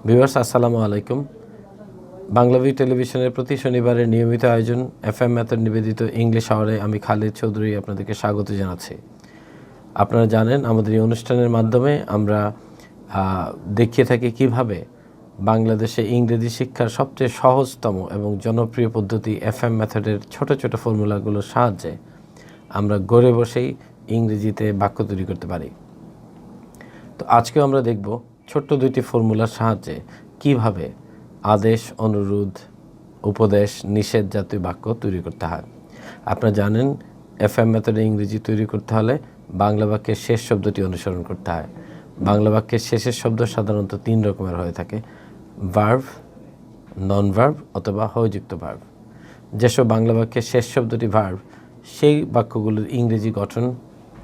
Viewers আসসালামু আলাইকুম। বাংলাভি টেলিভিশনের প্রতি শনিবারের নিয়মিত আয়োজন এফএম ম্যাথড নিবেদিত ইংলিশ আওয়ারে আমি খালিদ চৌধুরী আপনাদেরকে স্বাগত জানাচ্ছি। আপনারা জানেন আমাদের এই অনুষ্ঠানের মাধ্যমে আমরা দেখিয়ে থাকি কিভাবে বাংলাদেশে ইংরেজি শিক্ষার সবচেয়ে সহজতম এবং জনপ্রিয় পদ্ধতি এফএম ম্যাথডের ছোট ছোট ফর্মুলাগুলোর সাহায্যে আমরা ঘরে বসেই ইংরেজিতে বাক্য তৈরি করতে পারি। তো আজকেও আমরা দেখব ছোট্ট দুইটি ফর্মুলার সাহায্যে কিভাবে আদেশ, অনুরোধ, উপদেশ, নিষেধ জাতীয় বাক্য তৈরি করতে হয়। আপনারা জানেন এফএম মেথডে ইংরেজি তৈরি করতে হলে বাংলা বাক্যের শেষ শব্দটি অনুসরণ করতে হয়। বাংলা বাক্যের শেষের শব্দ সাধারণত 3 রকমের হয়ে থাকে: ভার্ব, নন ভার্ব অথবা হয়যুক্ত ভার্ব। যেসব বাংলা বাক্যের শেষ শব্দটি ভার্ব, সেই বাক্যগুলোর ইংরেজি গঠন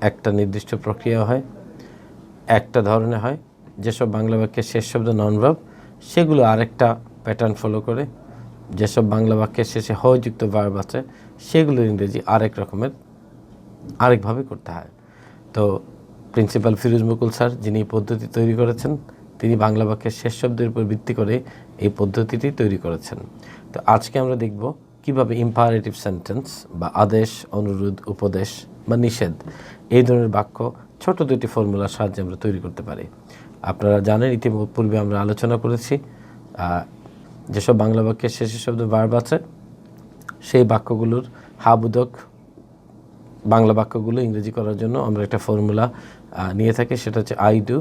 একটা নির্দিষ্ট প্রক্রিয়া হয়, একটা ধরনের হয়। যেসব বাংলা বাক্যের শেষ শব্দ নন ভার্ব, সেগুলো আরেকটা প্যাটার্ন ফলো করে। যেসব বাংলা বাক্যের শেষে হয়যুক্ত ভার্ব আছে, সেগুলো ইংরেজি আরেকভাবে করতে হয়। তো প্রিন্সিপাল ফিরোজ মুকুল স্যার, যিনি এই পদ্ধতি তৈরি করেছেন, তিনি বাংলা বাক্যের শেষ শব্দের উপর ভিত্তি করে এই পদ্ধতিটি তৈরি করেছেন। তো আজকে আমরা দেখব কিভাবে ইম্পারেটিভ সেন্টেন্স বা আদেশ, অনুরোধ, উপদেশ বা নিষেধ এই ধরনের বাক্য ছোট দুটি ফর্মুলার সাহায্যে আমরা তৈরি করতে পারি। আপনারা জানেন ইতিপূর্বে আমরা আলোচনা করেছি যেসব বাংলা বাক্যের শেষের শব্দ ভার্ব আছে, সেই বাক্যগুলোর হাবোধক বাংলা বাক্যগুলো ইংরেজি করার জন্য আমরা একটা ফর্মুলা নিয়ে থাকি, সেটা হচ্ছে আই ডু,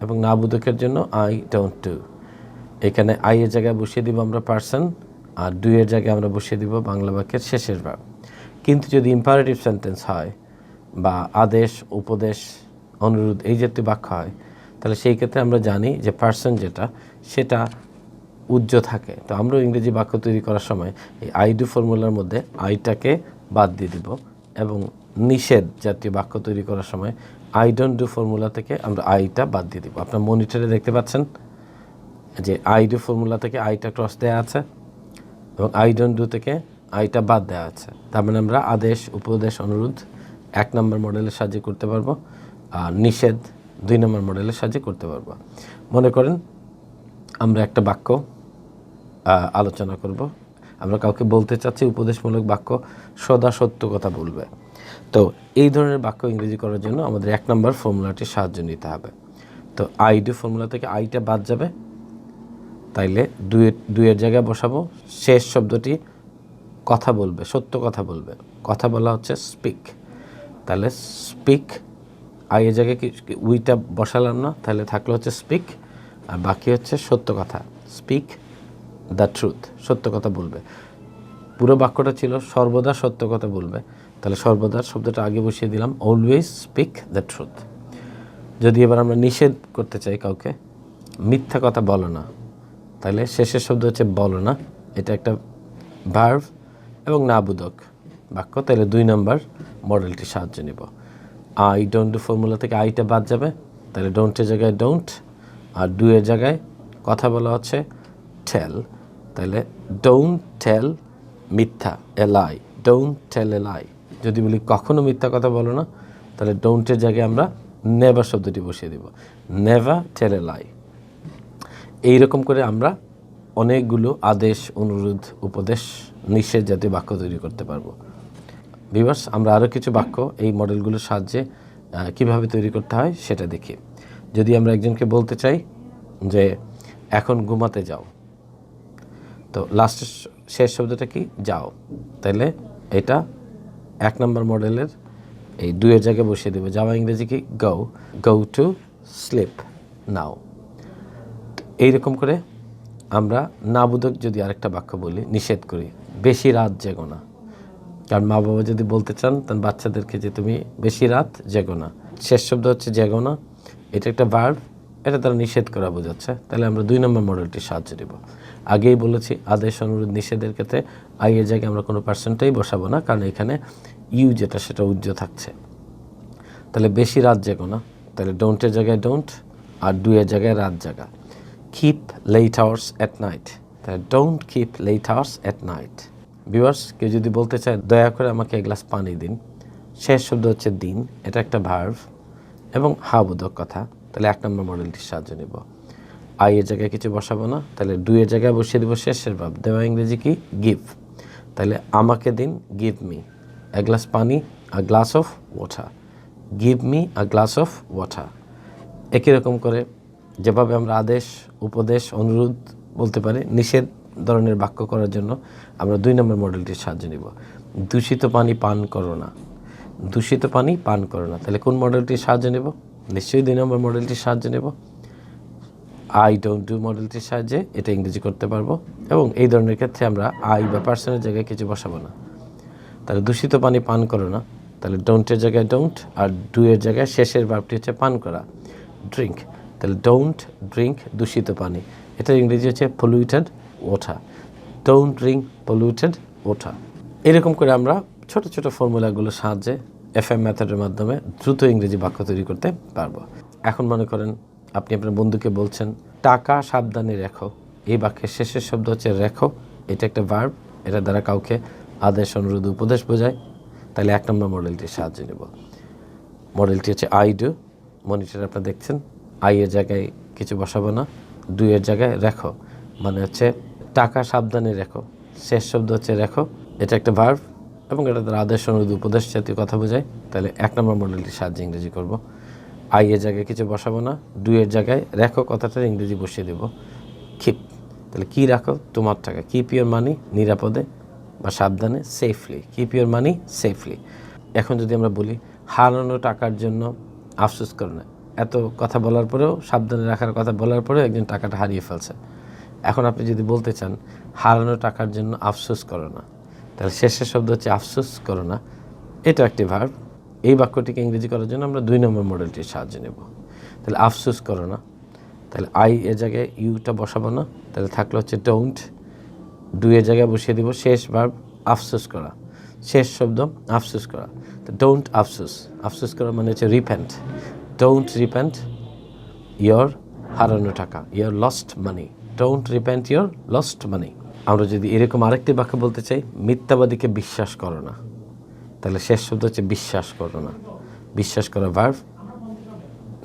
এবং না বোধকের জন্য আই ডোন্ট ডু। এখানে আই এর জায়গায় বসিয়ে দিব আমরা পার্সন, আর ডু এর জায়গায় আমরা বসিয়ে দিব বাংলা বাক্যের শেষের ভার্ব। কিন্তু যদি ইম্পারেটিভ সেন্টেন্স হয় বা আদেশ, উপদেশ, অনুরোধ এই জাতীয় বাক্য হয়, তাহলে সেই ক্ষেত্রে আমরা জানি যে পার্সন যেটা, সেটা উজ্জ্ব থাকে। তো আমরা ইংরেজি বাক্য তৈরি করার সময় এই আই ডু ফর্মুলার মধ্যে আইটাকে বাদ দিয়ে দিব, এবং নিষেধ জাতীয় বাক্য তৈরি করার সময় আই ডোন্ট ডু ফর্মুলা থেকে আমরা আইটা বাদ দিয়ে দিব। আপনার মনিটরে দেখতে পাচ্ছেন যে আই ডু ফর্মুলা থেকে আইটা ক্রস দেওয়া আছে এবং আই ডোন্ট ডু থেকে আইটা বাদ দেওয়া আছে। তার মানে আমরা আদেশ, উপদেশ, অনুরোধ 1 নম্বর মডেলের সাহায্যে করতে পারবো, আর নিষেধ 2 নম্বর মডেলের সাহায্যে করতে পারবো। মনে করেন আমরা একটা বাক্য আলোচনা করব। আমরা কাউকে বলতে চাচ্ছি উপদেশমূলক বাক্য, সদা সত্য কথা বলবে। তো এই ধরনের বাক্য ইংরেজি করার জন্য আমাদের 1 নম্বর ফর্মুলাটির সাহায্য নিতে হবে। তো আই ডু ফর্মুলা থেকে আইটা বাদ যাবে, তাইলে দুইয়ের জায়গায় বসাবো শেষ শব্দটি কথা বলবে, সত্য কথা বলবে। কথা বলা হচ্ছে স্পিক, তাহলে স্পিক, আই এর জায়গায় উইটা বসালাম না, তাহলে থাকলো হচ্ছে স্পিক, আর বাকি হচ্ছে সত্য কথা। স্পিক দ্য ট্রুথ, সত্য কথা বলবে। পুরো বাক্যটা ছিল সর্বদা সত্য কথা বলবে, তাহলে সর্বদার শব্দটা আগে বসিয়ে দিলাম, অলওয়েজ স্পিক দ্য ট্রুথ। যদি এবার আমরা নিষেধ করতে চাই কাউকে, মিথ্যা কথা বলো না, তাহলে শেষের শব্দ হচ্ছে বলো না, এটা একটা ভার্ব এবং না বোধক বাক্য, তাহলে 2 নম্বর মডেলটির সাহায্য নিব। আই ডোন্ট ডু ফর্মুলা থেকে আইটা বাদ যাবে, তাহলে ডোন্টের জায়গায় ডোন্ট, আর ডু এর জায়গায় কথা বলা হচ্ছে টেল, তাহলে ডোন্ট টেল মিথ্যা, এ লাই, ডোন্ট টেল এ লাই। যদি বলি কখনো মিথ্যা কথা বলো না, তাহলে ডোন্টের জায়গায় আমরা নেভার শব্দটি বসিয়ে দিব, নেভার টেল এ লাই। এইরকম করে আমরা অনেকগুলো আদেশ, অনুরোধ, উপদেশ, নিষেধ জাতীয় বাক্য তৈরি করতে পারবো। ভিউয়ার্স, আমরা আরও কিছু বাক্য এই মডেলগুলোর সাহায্যে কিভাবে তৈরি করতে হয় সেটা দেখি। যদি আমরা একজনকে বলতে চাই যে এখন ঘুমাতে যাও, তো লাস্টের শেষ শব্দটা কি? যাও, তাহলে এটা 1 নম্বর মডেলের এই 2 এর জায়গায় বসিয়ে দেবো। যাওয়া ইংরেজি কি? গো, গো টু স্লিপ নাও। এইরকম করে আমরা নাবোধক যদি আরেকটা বাক্য বলি, নিষেধ করি, বেশি রাত জেগো না। কারণ মা বাবা যদি বলতে চান তার বাচ্চাদেরকে যে তুমি বেশি রাত জেগো না, শেষ শব্দ হচ্ছে জেগো না, এটা একটা ভার্ব, এটা তারা নিষেধ করা বোঝাচ্ছে, তাহলে আমরা 2 নম্বর মডেলটির সাহায্য নেব। আগেই বলেছি আদেশ, অনুরোধ, নিষেধের ক্ষেত্রে আই এর জায়গায় আমরা কোনো পার্সেন্টটাই বসাবো না, কারণ এখানে ইউ যেটা সেটা উজ্জ্ব থাকছে। তাহলে বেশি রাত জেগো না, তাহলে ডোন্টের জায়গায় ডোন্ট, আর ডু এর জায়গায় রাত জাগা। Keep late hours at night, তাহলে don't keep late hours at night. Viewers, কেউ যদি বলতে চায় দয়া করে আমাকে 1 গ্লাস পানি দিন, শেষ শব্দ হচ্ছে দিন, এটা একটা ভার্ব এবং হাবোধক কথা, তাহলে 1 নম্বর মডেলটির সাহায্য নেব। আই এর জায়গায় কিছু বসাবো না, তাহলে ডু এর জায়গায় বসিয়ে দেবো শেষের ভাব। দেওয়া ইংরেজি কি? গিভ। তাহলে আমাকে দিন, গিভ মি এ গ্লাস পানি, a glass of water. Give me a glass of water. একই রকম করে যেভাবে আমরা আদেশ, উপদেশ, অনুরোধ বলতে পারি, নিষেধ ধরনের বাক্য করার জন্য আমরা 2 নম্বর মডেলটির সাহায্য নিব। দূষিত পানি পান করো না, দূষিত পানি পান করো না। তাহলে কোন মডেলটির সাহায্য নেব? নিশ্চয়ই 2 নম্বর মডেলটির সাহায্য নেব। আই ডোন্ট ডু মডেলটির সাহায্যে এটা ইংরেজি করতে পারবো, এবং এই ধরনের ক্ষেত্রে আমরা আই বা পার্সনের জায়গায় কিছু বসাবো না। তাহলে দূষিত পানি পান করো না, তাহলে ডোন্টের জায়গায় ডোন্ট, আর ডু এর জায়গায় শেষের ভার্বটি হচ্ছে পান করা, ড্রিঙ্ক। তাহলে ডোন্ট ড্রিঙ্ক দূষিত পানি, এটার ইংরেজি হচ্ছে polluted water. Don't drink polluted water. এরকম করে আমরা ছোট ছোট ফর্মুলাগুলোর সাহায্যে এফএম মেথডের মাধ্যমে দ্রুত ইংরেজি বাক্য তৈরি করতে পারবো। এখন মনে করেন আপনি আপনার বন্ধুকে বলছেন টাকা সাবধানে রেখো, এই বাক্যের শেষের শব্দ হচ্ছে রেখো, এটা একটা ভার্ব, এটা দ্বারা কাউকে আদেশ, অনুরোধ, উপদেশ বোঝায়। তাহলে 1 নম্বর মডেলটির সাহায্য নেব। মডেলটি হচ্ছে আই ডু। মনিটর আপনারা দেখছেন, আই এর জায়গায় কিছু বসাবো না, ডু এর জায়গায় রেখো, মানে হচ্ছে টাকা সাবধানে রেখো, শেষ শব্দ হচ্ছে রেখো, এটা একটা ভার্ব এবং এটা দ্বারা আদেশ, অনুরোধ, উপদেশ জাতীয় কথা বোঝায়। তাহলে 1 নম্বর মডেলটির সাহায্যে ইংরেজি করব। আই এর জায়গায় কিছু বসাবো না, ডু এর জায়গায় রেখো কথাটার ইংরেজি বসিয়ে দেব কিপ। তাহলে কি রাখো? তোমার টাকা। কিপ ইউর মানি, নিরাপদে বা সাবধানে, safely. Keep your money safely. এখন যদি আমরা বলি হারানো টাকার জন্য আফসোস করো না, এত কথা বলার পরেও, সাবধানে রাখার কথা বলার পরেও একজন টাকাটা হারিয়ে ফেলছে। এখন আপনি যদি বলতে চান হারানো টাকার জন্য আফসোস করো না, তাহলে শেষের শব্দ হচ্ছে আফসোস করো না, এটা একটি ভার্ব। এই বাক্যটিকে ইংরেজি করার জন্য আমরা 2 নম্বর মডেলটির সাহায্য নেব। তাহলে আফসোস করো না, তাহলে আই এর জায়গায় ইউটা বসাবো না, তাহলে থাকলে হচ্ছে ডোন্ট। ডু এর জায়গায় বসিয়ে দিব শেষ ভার্ব আফসোস করা, শেষ শব্দ আফসোস করা। তো ডোন্ট আফসোস, আফসোস করা মানে হচ্ছে রিপেন্ট। ডোন্ট রিপেন্ট ইয়োর হারানো টাকা, your lost money. Don't repent your lost মানি। আমরা যদি এরকম আরেকটি বাক্য বলতে চাই, মিথ্যাবাদীকে বিশ্বাস করো না, তাহলে শেষ শব্দ হচ্ছে বিশ্বাস করো না, বিশ্বাস করা ভার্ব,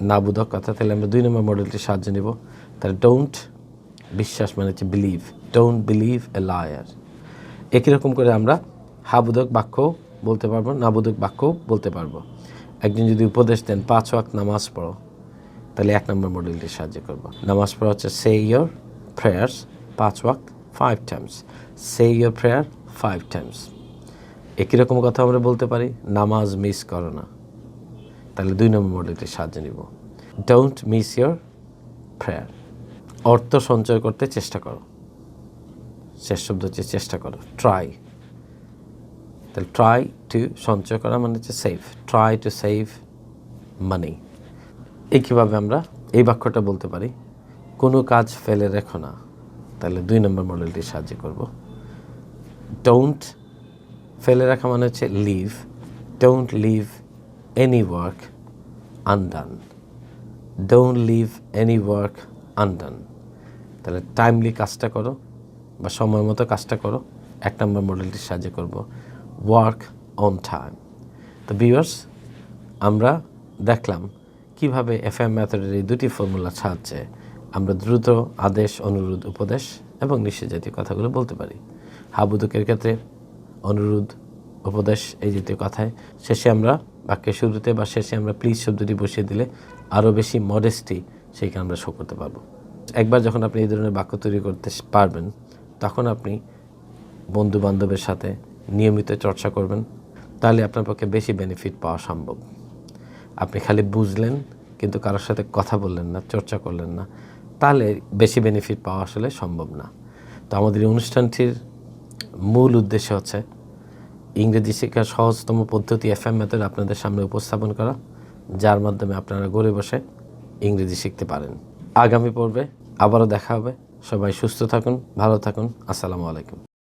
না বোধক কথা। তাহলে আমরা 2 নম্বর মডেলটির সাহায্য নেব। তাহলে ডোন্ট, বিশ্বাস মানে হচ্ছে believe, don't believe a liar. একই রকম করে আমরা হাবোধক বাক্য বলতে পারবো, না বোধক বাক্য বলতে পারবো। একজন যদি উপদেশ দেন 5 ওয়াক্ত নামাজ পড়ো, তাহলে 1 নম্বর মডেলটির সাহায্য করব। নামাজ পড়া হচ্ছে সে ইয়োর প্রেয়ার্স 5 ওয়াক্ত 5 Times, say your prayer 5 Times. একই রকম কথা আমরা বলতে পারি নামাজ মিস করো না, তাহলে 2 নম্বর মডেলটির সাহায্য নিব। Don't miss your prayer. অর্থ সঞ্চয় করতে চেষ্টা করো, শেষ শব্দ হচ্ছে চেষ্টা করো, ট্রাই। তাহলে ট্রাই টু, সঞ্চয় করা মানে হচ্ছে সেভ, ট্রাই টু সেভ মানি। একইভাবে আমরা এই বাক্যটা বলতে পারি কোনো কাজ ফেলে রেখো না, তাহলে 2 নম্বর মডেলটির সাহায্য করব। ডোন্ট, ফেলে রাখা মানে হচ্ছে leave, don't leave any work undone, don't leave any work undone. তাহলে টাইমলি কাজটা করো বা সময় মতো কাজটা করো, 1 নম্বর মডেলটির সাহায্য করব। Work on time. তো ভিউয়ার্স, আমরা দেখলাম কিভাবে এফএম মেথডের এই 2টি ফর্মুলার সাহায্যে আমরা দ্রুত আদেশ, অনুরোধ, উপদেশ এবং নিষেধ জাতীয় কথাগুলো বলতে পারি। হাবুদুকের ক্ষেত্রে অনুরোধ, উপদেশ এই জাতীয় কথায় শেষে আমরা বাক্যের শুরুতে বা শেষে আমরা প্লিজ শব্দটি বসিয়ে দিলে আরও বেশি মডেস্টি সেইখানে আমরা শো করতে পারবো। একবার যখন আপনি এই ধরনের বাক্য তৈরি করতে পারবেন, তখন আপনি বন্ধু বান্ধবের সাথে নিয়মিত চর্চা করবেন, তাহলে আপনার পক্ষে বেশি বেনিফিট পাওয়া সম্ভব। আপনি খালি বুঝলেন কিন্তু কারোর সাথে কথা বললেন না, চর্চা করলেন না, তাহলে বেশি বেনিফিট পাওয়া আসলে সম্ভব না। তো আমাদের এই অনুষ্ঠানটির মূল উদ্দেশ্য হচ্ছে ইংরেজি শেখার সহজতম পদ্ধতি এফএম মেথড আপনাদের সামনে উপস্থাপন করা, যার মাধ্যমে আপনারা ঘরে বসে ইংরেজি শিখতে পারেন। আগামী পর্বে আবারও দেখা হবে। সবাই সুস্থ থাকুন, ভালো থাকুন। আসসালামু আলাইকুম।